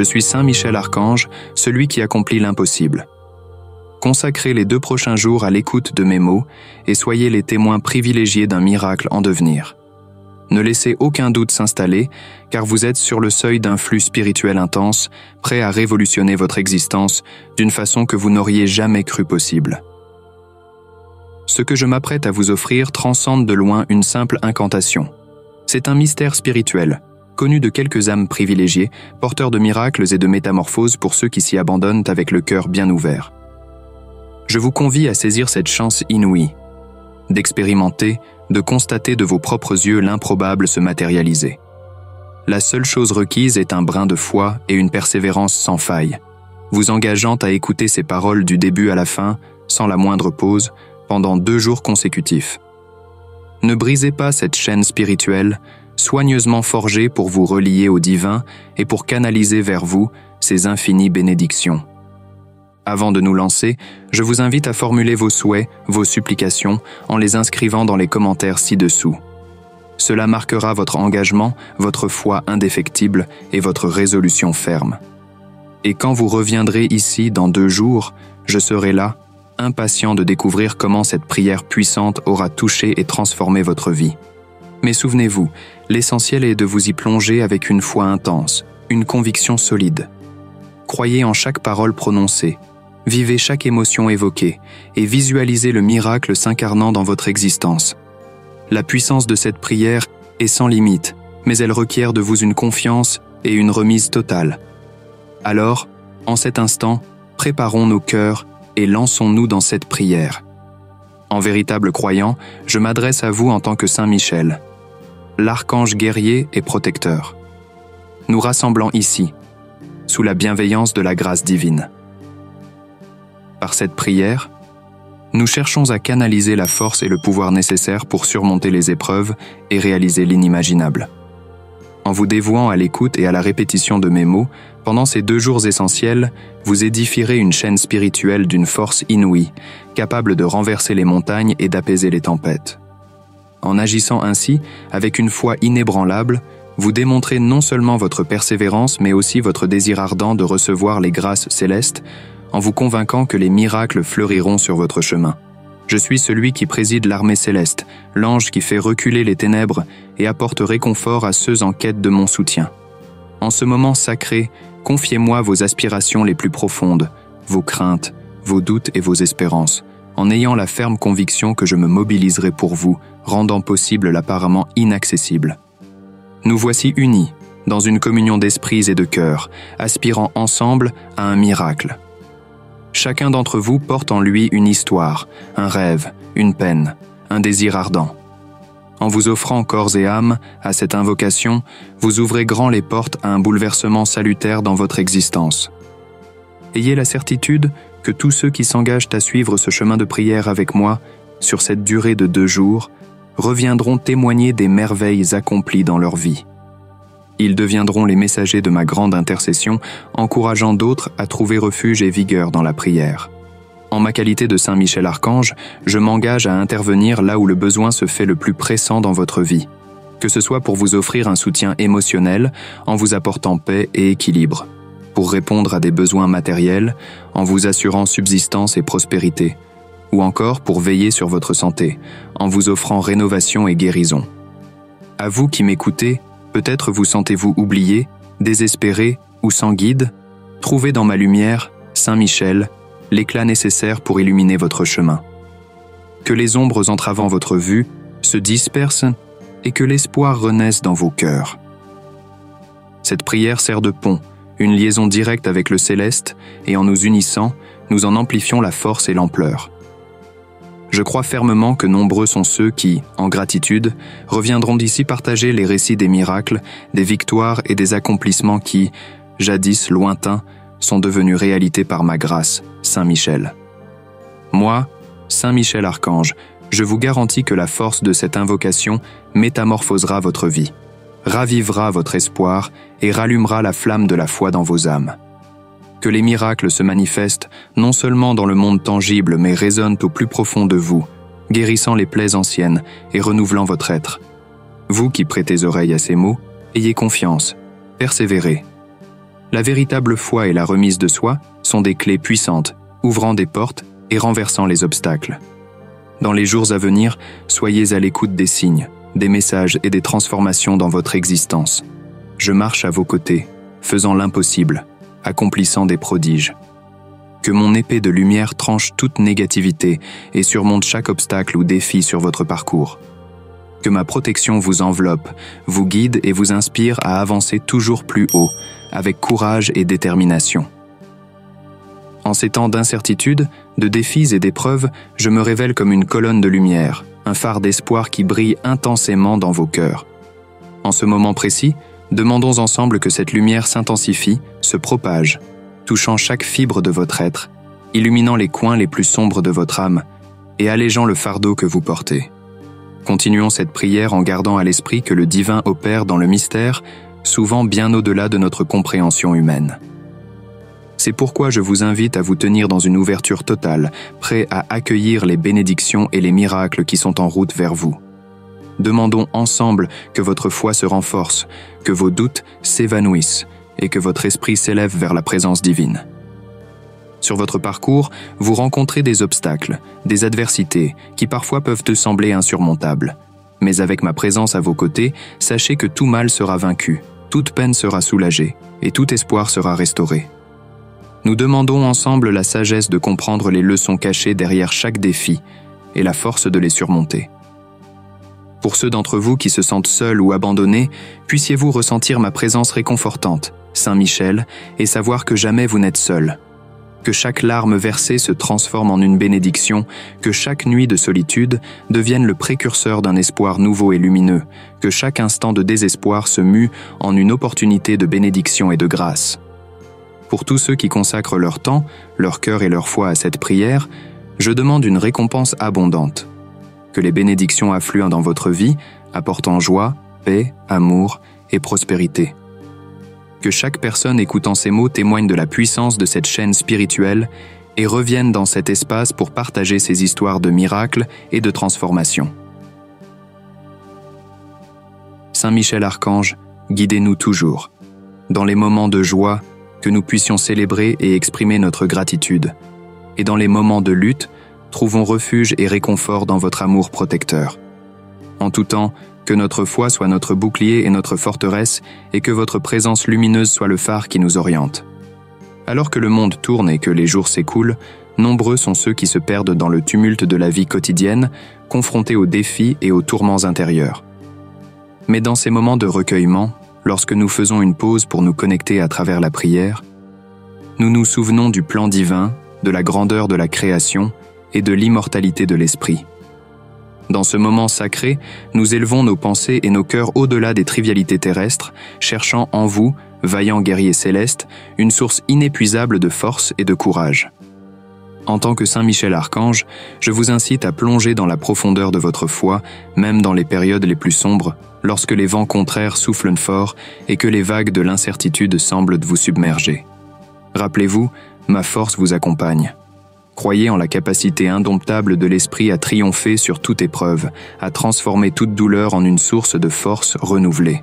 Je suis Saint Michel Archange, celui qui accomplit l'impossible. Consacrez les 2 prochains jours à l'écoute de mes mots et soyez les témoins privilégiés d'un miracle en devenir. Ne laissez aucun doute s'installer, car vous êtes sur le seuil d'un flux spirituel intense, prêt à révolutionner votre existence d'une façon que vous n'auriez jamais cru possible. Ce que je m'apprête à vous offrir transcende de loin une simple incantation. C'est un mystère spirituel, connu de quelques âmes privilégiées, porteurs de miracles et de métamorphoses pour ceux qui s'y abandonnent avec le cœur bien ouvert. Je vous convie à saisir cette chance inouïe, d'expérimenter, de constater de vos propres yeux l'improbable se matérialiser. La seule chose requise est un brin de foi et une persévérance sans faille, vous engageant à écouter ces paroles du début à la fin, sans la moindre pause, pendant 2 jours consécutifs. Ne brisez pas cette chaîne spirituelle, soigneusement forgée pour vous relier au divin et pour canaliser vers vous ces infinies bénédictions. Avant de nous lancer, je vous invite à formuler vos souhaits, vos supplications, en les inscrivant dans les commentaires ci-dessous. Cela marquera votre engagement, votre foi indéfectible et votre résolution ferme. Et quand vous reviendrez ici dans 2 jours, je serai là, impatient de découvrir comment cette prière puissante aura touché et transformé votre vie. Mais souvenez-vous, l'essentiel est de vous y plonger avec une foi intense, une conviction solide. Croyez en chaque parole prononcée, vivez chaque émotion évoquée et visualisez le miracle s'incarnant dans votre existence. La puissance de cette prière est sans limite, mais elle requiert de vous une confiance et une remise totale. Alors, en cet instant, préparons nos cœurs et lançons-nous dans cette prière. En véritable croyant, je m'adresse à vous en tant que Saint Michel, l'archange guerrier et protecteur. Nous rassemblant ici, sous la bienveillance de la grâce divine. Par cette prière, nous cherchons à canaliser la force et le pouvoir nécessaires pour surmonter les épreuves et réaliser l'inimaginable. En vous dévouant à l'écoute et à la répétition de mes mots, pendant ces 2 jours essentiels, vous édifierez une chaîne spirituelle d'une force inouïe, capable de renverser les montagnes et d'apaiser les tempêtes. En agissant ainsi, avec une foi inébranlable, vous démontrez non seulement votre persévérance, mais aussi votre désir ardent de recevoir les grâces célestes, en vous convainquant que les miracles fleuriront sur votre chemin. Je suis celui qui préside l'armée céleste, l'ange qui fait reculer les ténèbres et apporte réconfort à ceux en quête de mon soutien. En ce moment sacré, confiez-moi vos aspirations les plus profondes, vos craintes, vos doutes et vos espérances, en ayant la ferme conviction que je me mobiliserai pour vous, rendant possible l'apparemment inaccessible. Nous voici unis, dans une communion d'esprits et de cœurs, aspirant ensemble à un miracle. Chacun d'entre vous porte en lui une histoire, un rêve, une peine, un désir ardent. En vous offrant corps et âme à cette invocation, vous ouvrez grand les portes à un bouleversement salutaire dans votre existence. Ayez la certitude que tous ceux qui s'engagent à suivre ce chemin de prière avec moi, sur cette durée de 2 jours, reviendront témoigner des merveilles accomplies dans leur vie. Ils deviendront les messagers de ma grande intercession, encourageant d'autres à trouver refuge et vigueur dans la prière. En ma qualité de Saint Michel Archange, je m'engage à intervenir là où le besoin se fait le plus pressant dans votre vie, que ce soit pour vous offrir un soutien émotionnel en vous apportant paix et équilibre, pour répondre à des besoins matériels en vous assurant subsistance et prospérité, ou encore pour veiller sur votre santé en vous offrant rénovation et guérison. À vous qui m'écoutez, peut-être vous sentez-vous oublié, désespéré ou sans guide. Trouvez dans ma lumière, Saint Michel, l'éclat nécessaire pour illuminer votre chemin. Que les ombres entravant votre vue se dispersent et que l'espoir renaisse dans vos cœurs. Cette prière sert de pont, une liaison directe avec le céleste, et en nous unissant, nous en amplifions la force et l'ampleur. Je crois fermement que nombreux sont ceux qui, en gratitude, reviendront d'ici partager les récits des miracles, des victoires et des accomplissements qui, jadis lointains, sont devenus réalité par ma grâce, Saint Michel. Moi, Saint Michel Archange, je vous garantis que la force de cette invocation métamorphosera votre vie, ravivera votre espoir et rallumera la flamme de la foi dans vos âmes. Que les miracles se manifestent non seulement dans le monde tangible mais résonnent au plus profond de vous, guérissant les plaies anciennes et renouvelant votre être. Vous qui prêtez oreille à ces mots, ayez confiance, persévérez. La véritable foi et la remise de soi sont des clés puissantes, ouvrant des portes et renversant les obstacles. Dans les jours à venir, soyez à l'écoute des signes, des messages et des transformations dans votre existence. Je marche à vos côtés, faisant l'impossible, accomplissant des prodiges. Que mon épée de lumière tranche toute négativité et surmonte chaque obstacle ou défi sur votre parcours. Que ma protection vous enveloppe, vous guide et vous inspire à avancer toujours plus haut, avec courage et détermination. En ces temps d'incertitude, de défis et d'épreuves, je me révèle comme une colonne de lumière, un phare d'espoir qui brille intensément dans vos cœurs. En ce moment précis, demandons ensemble que cette lumière s'intensifie, se propage, touchant chaque fibre de votre être, illuminant les coins les plus sombres de votre âme et allégeant le fardeau que vous portez. Continuons cette prière en gardant à l'esprit que le divin opère dans le mystère, souvent bien au-delà de notre compréhension humaine. C'est pourquoi je vous invite à vous tenir dans une ouverture totale, prêt à accueillir les bénédictions et les miracles qui sont en route vers vous. Demandons ensemble que votre foi se renforce, que vos doutes s'évanouissent et que votre esprit s'élève vers la présence divine. Sur votre parcours, vous rencontrez des obstacles, des adversités qui parfois peuvent te sembler insurmontables. Mais avec ma présence à vos côtés, sachez que tout mal sera vaincu, toute peine sera soulagée et tout espoir sera restauré. Nous demandons ensemble la sagesse de comprendre les leçons cachées derrière chaque défi et la force de les surmonter. Pour ceux d'entre vous qui se sentent seuls ou abandonnés, puissiez-vous ressentir ma présence réconfortante, Saint Michel, et savoir que jamais vous n'êtes seul. Que chaque larme versée se transforme en une bénédiction, que chaque nuit de solitude devienne le précurseur d'un espoir nouveau et lumineux, que chaque instant de désespoir se mue en une opportunité de bénédiction et de grâce. Pour tous ceux qui consacrent leur temps, leur cœur et leur foi à cette prière, je demande une récompense abondante. Que les bénédictions affluent dans votre vie, apportant joie, paix, amour et prospérité. Que chaque personne écoutant ces mots témoigne de la puissance de cette chaîne spirituelle et revienne dans cet espace pour partager ces histoires de miracles et de transformation. Saint Michel Archange, guidez-nous toujours. Dans les moments de joie, que nous puissions célébrer et exprimer notre gratitude. Et dans les moments de lutte, trouvons refuge et réconfort dans votre amour protecteur. En tout temps, que notre foi soit notre bouclier et notre forteresse, et que votre présence lumineuse soit le phare qui nous oriente. Alors que le monde tourne et que les jours s'écoulent, nombreux sont ceux qui se perdent dans le tumulte de la vie quotidienne, confrontés aux défis et aux tourments intérieurs. Mais dans ces moments de recueillement, lorsque nous faisons une pause pour nous connecter à travers la prière, nous nous souvenons du plan divin, de la grandeur de la création et de l'immortalité de l'esprit. Dans ce moment sacré, nous élevons nos pensées et nos cœurs au-delà des trivialités terrestres, cherchant en vous, vaillants guerriers célestes, une source inépuisable de force et de courage. En tant que Saint Michel Archange, je vous incite à plonger dans la profondeur de votre foi, même dans les périodes les plus sombres, lorsque les vents contraires soufflent fort et que les vagues de l'incertitude semblent vous submerger. Rappelez-vous, ma force vous accompagne. Croyez en la capacité indomptable de l'esprit à triompher sur toute épreuve, à transformer toute douleur en une source de force renouvelée.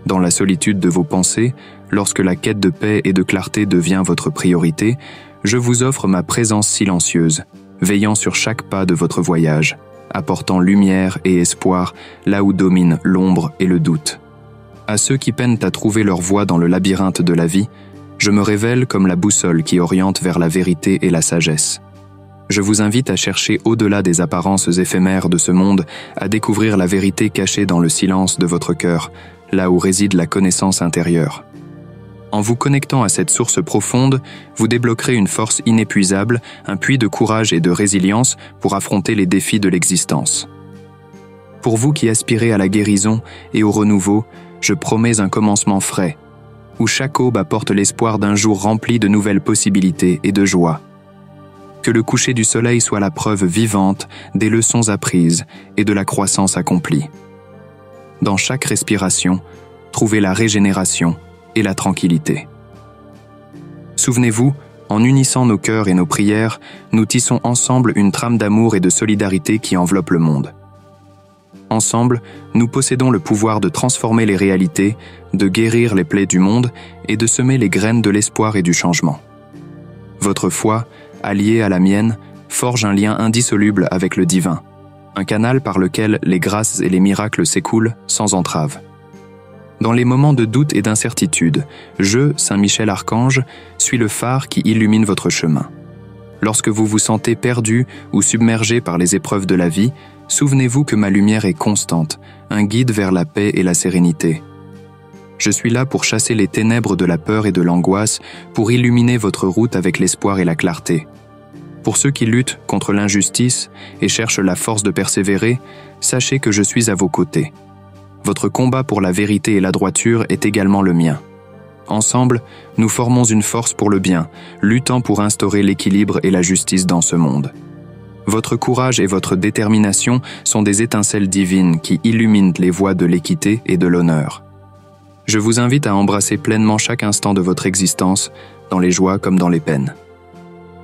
Dans la solitude de vos pensées, lorsque la quête de paix et de clarté devient votre priorité, je vous offre ma présence silencieuse, veillant sur chaque pas de votre voyage, apportant lumière et espoir là où domine l'ombre et le doute. À ceux qui peinent à trouver leur voie dans le labyrinthe de la vie, je me révèle comme la boussole qui oriente vers la vérité et la sagesse. Je vous invite à chercher au-delà des apparences éphémères de ce monde, à découvrir la vérité cachée dans le silence de votre cœur, là où réside la connaissance intérieure. En vous connectant à cette source profonde, vous débloquerez une force inépuisable, un puits de courage et de résilience pour affronter les défis de l'existence. Pour vous qui aspirez à la guérison et au renouveau, je promets un commencement frais, où chaque aube apporte l'espoir d'un jour rempli de nouvelles possibilités et de joie. Que le coucher du soleil soit la preuve vivante des leçons apprises et de la croissance accomplie. Dans chaque respiration, trouvez la régénération et la tranquillité. Souvenez-vous, en unissant nos cœurs et nos prières, nous tissons ensemble une trame d'amour et de solidarité qui enveloppe le monde. Ensemble, nous possédons le pouvoir de transformer les réalités, de guérir les plaies du monde et de semer les graines de l'espoir et du changement. Votre foi, alliée à la mienne, forge un lien indissoluble avec le divin, un canal par lequel les grâces et les miracles s'écoulent sans entrave. Dans les moments de doute et d'incertitude, je, Saint Michel Archange, suis le phare qui illumine votre chemin. Lorsque vous vous sentez perdu ou submergé par les épreuves de la vie, souvenez-vous que ma lumière est constante, un guide vers la paix et la sérénité. Je suis là pour chasser les ténèbres de la peur et de l'angoisse, pour illuminer votre route avec l'espoir et la clarté. Pour ceux qui luttent contre l'injustice et cherchent la force de persévérer, sachez que je suis à vos côtés. Votre combat pour la vérité et la droiture est également le mien. Ensemble, nous formons une force pour le bien, luttant pour instaurer l'équilibre et la justice dans ce monde. Votre courage et votre détermination sont des étincelles divines qui illuminent les voies de l'équité et de l'honneur. Je vous invite à embrasser pleinement chaque instant de votre existence, dans les joies comme dans les peines.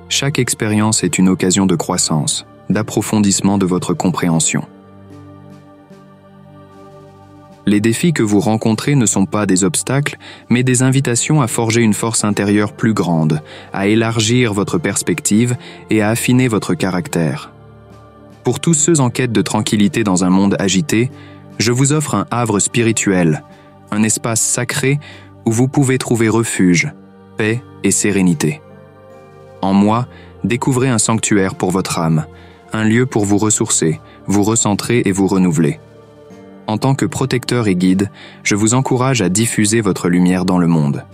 Chaque expérience est une occasion de croissance, d'approfondissement de votre compréhension. Les défis que vous rencontrez ne sont pas des obstacles, mais des invitations à forger une force intérieure plus grande, à élargir votre perspective et à affiner votre caractère. Pour tous ceux en quête de tranquillité dans un monde agité, je vous offre un havre spirituel, un espace sacré où vous pouvez trouver refuge, paix et sérénité. En moi, découvrez un sanctuaire pour votre âme, un lieu pour vous ressourcer, vous recentrer et vous renouveler. En tant que protecteur et guide, je vous encourage à diffuser votre lumière dans le monde.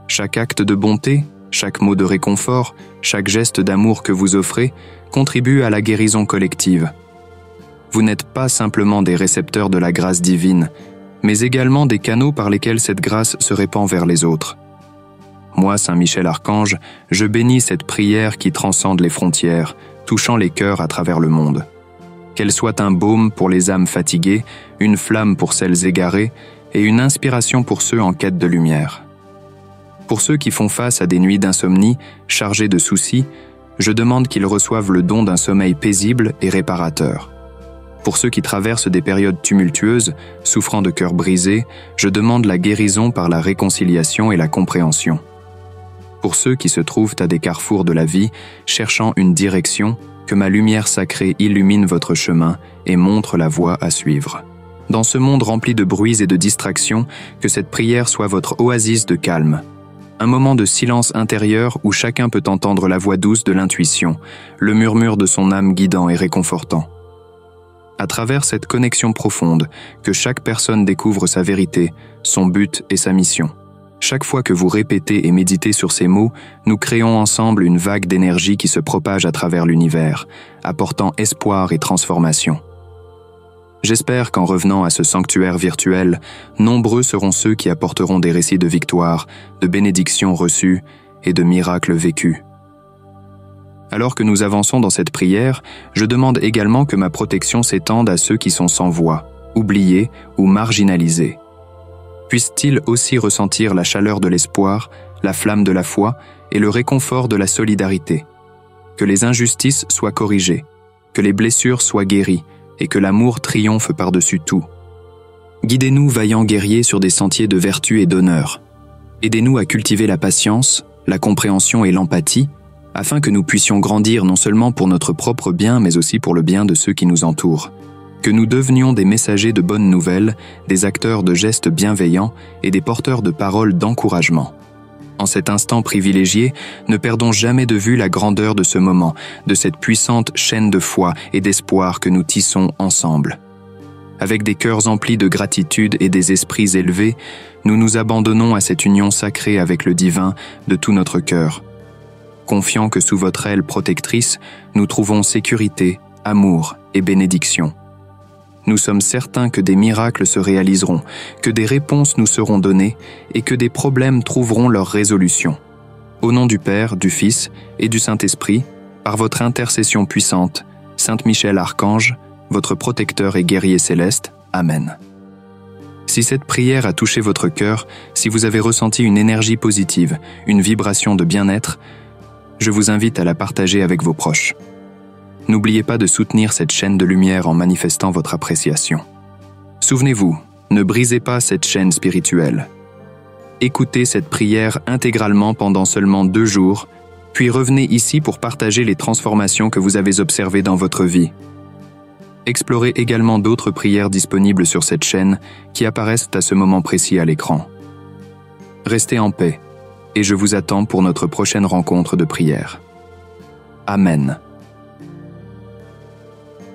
Chaque acte de bonté, chaque mot de réconfort, chaque geste d'amour que vous offrez contribue à la guérison collective. Vous n'êtes pas simplement des récepteurs de la grâce divine, mais également des canaux par lesquels cette grâce se répand vers les autres. Moi, Saint Michel Archange, je bénis cette prière qui transcende les frontières, touchant les cœurs à travers le monde. Qu'elle soit un baume pour les âmes fatiguées, une flamme pour celles égarées et une inspiration pour ceux en quête de lumière. Pour ceux qui font face à des nuits d'insomnie, chargées de soucis, je demande qu'ils reçoivent le don d'un sommeil paisible et réparateur. Pour ceux qui traversent des périodes tumultueuses, souffrant de cœurs brisés, je demande la guérison par la réconciliation et la compréhension. Pour ceux qui se trouvent à des carrefours de la vie, cherchant une direction, que ma lumière sacrée illumine votre chemin et montre la voie à suivre. Dans ce monde rempli de bruits et de distractions, que cette prière soit votre oasis de calme. Un moment de silence intérieur où chacun peut entendre la voix douce de l'intuition, le murmure de son âme guidant et réconfortant. À travers cette connexion profonde, que chaque personne découvre sa vérité, son but et sa mission. Chaque fois que vous répétez et méditez sur ces mots, nous créons ensemble une vague d'énergie qui se propage à travers l'univers, apportant espoir et transformation. J'espère qu'en revenant à ce sanctuaire virtuel, nombreux seront ceux qui apporteront des récits de victoire, de bénédictions reçues et de miracles vécus. Alors que nous avançons dans cette prière, je demande également que ma protection s'étende à ceux qui sont sans voix, oubliés ou marginalisés. Puissent-ils aussi ressentir la chaleur de l'espoir, la flamme de la foi et le réconfort de la solidarité. Que les injustices soient corrigées, que les blessures soient guéries et que l'amour triomphe par-dessus tout. Guidez-nous, vaillants guerriers, sur des sentiers de vertu et d'honneur. Aidez-nous à cultiver la patience, la compréhension et l'empathie, afin que nous puissions grandir non seulement pour notre propre bien, mais aussi pour le bien de ceux qui nous entourent. Que nous devenions des messagers de bonnes nouvelles, des acteurs de gestes bienveillants et des porteurs de paroles d'encouragement. En cet instant privilégié, ne perdons jamais de vue la grandeur de ce moment, de cette puissante chaîne de foi et d'espoir que nous tissons ensemble. Avec des cœurs emplis de gratitude et des esprits élevés, nous nous abandonnons à cette union sacrée avec le divin de tout notre cœur. Confiants que sous votre aile protectrice, nous trouvons sécurité, amour et bénédiction. Nous sommes certains que des miracles se réaliseront, que des réponses nous seront données et que des problèmes trouveront leur résolution. Au nom du Père, du Fils et du Saint-Esprit, par votre intercession puissante, Saint Michel Archange, votre protecteur et guerrier céleste. Amen. Si cette prière a touché votre cœur, si vous avez ressenti une énergie positive, une vibration de bien-être, je vous invite à la partager avec vos proches. N'oubliez pas de soutenir cette chaîne de lumière en manifestant votre appréciation. Souvenez-vous, ne brisez pas cette chaîne spirituelle. Écoutez cette prière intégralement pendant seulement 2 jours, puis revenez ici pour partager les transformations que vous avez observées dans votre vie. Explorez également d'autres prières disponibles sur cette chaîne qui apparaissent à ce moment précis à l'écran. Restez en paix, et je vous attends pour notre prochaine rencontre de prière. Amen.